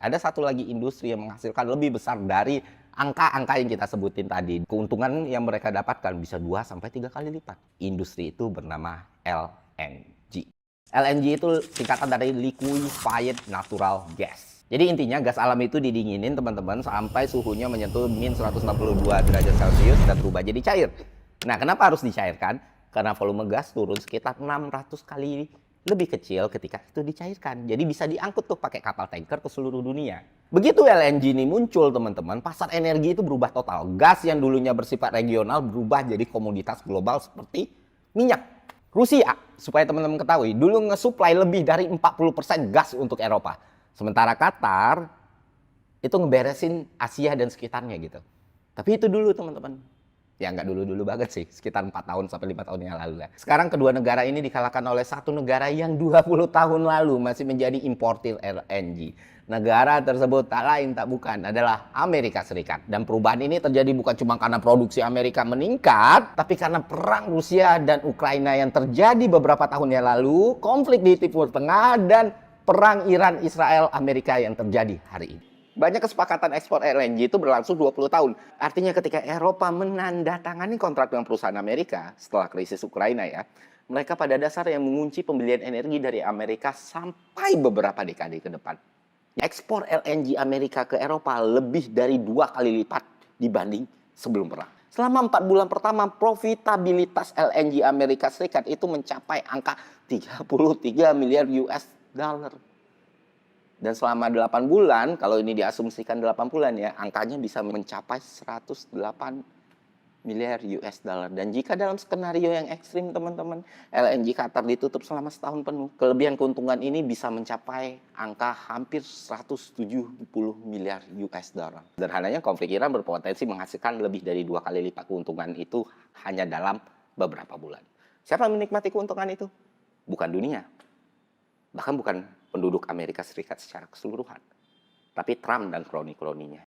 Ada satu lagi industri yang menghasilkan lebih besar dari angka-angka yang kita sebutin tadi. Keuntungan yang mereka dapatkan bisa 2-3 kali lipat. Industri itu bernama LNG. LNG itu singkatan dari Liquefied Natural Gas. Jadi intinya gas alam itu didinginin teman-teman sampai suhunya menyentuh min 162 derajat Celcius dan berubah jadi cair. Nah, kenapa harus dicairkan? Karena volume gas turun sekitar 600 kali lebih kecil ketika itu dicairkan. Jadi bisa diangkut tuh pakai kapal tanker ke seluruh dunia. Begitu LNG ini muncul teman-teman, pasar energi itu berubah total. Gas yang dulunya bersifat regional berubah jadi komoditas global seperti minyak. Rusia, supaya teman-teman ketahui, dulu nge-supply lebih dari 40% gas untuk Eropa. Sementara Qatar itu ngeberesin Asia dan sekitarnya gitu. Tapi itu dulu teman-teman. Ya nggak dulu-dulu banget sih, sekitar 4 tahun sampai 5 tahun yang lalu lah. Sekarang kedua negara ini dikalahkan oleh satu negara yang 20 tahun lalu masih menjadi importir LNG. Negara tersebut tak lain tak bukan adalah Amerika Serikat. Dan perubahan ini terjadi bukan cuma karena produksi Amerika meningkat, tapi karena perang Rusia dan Ukraina yang terjadi beberapa tahun yang lalu, konflik di Timur Tengah, dan perang Iran, Israel, Amerika yang terjadi hari ini. Banyak kesepakatan ekspor LNG itu berlangsung 20 tahun. Artinya ketika Eropa menandatangani kontrak dengan perusahaan Amerika setelah krisis Ukraina ya, mereka pada dasarnya mengunci pembelian energi dari Amerika sampai beberapa dekade ke depan. Ekspor LNG Amerika ke Eropa lebih dari 2 kali lipat dibanding sebelum perang. Selama 4 bulan pertama, profitabilitas LNG Amerika Serikat itu mencapai angka 33 miliar US dollar. Dan selama 8 bulan, kalau ini diasumsikan 8 bulan ya, angkanya bisa mencapai 108 miliar US dollar. Dan jika dalam skenario yang ekstrim teman-teman, LNG Qatar ditutup selama setahun penuh, kelebihan keuntungan ini bisa mencapai angka hampir 170 miliar US dollar. Sederhananya, konflik Iran berpotensi menghasilkan lebih dari 2 kali lipat keuntungan itu hanya dalam beberapa bulan. Siapa yang menikmati keuntungan itu? Bukan dunia. Bahkan bukan penduduk Amerika Serikat secara keseluruhan, tapi Trump dan kroni-kroninya.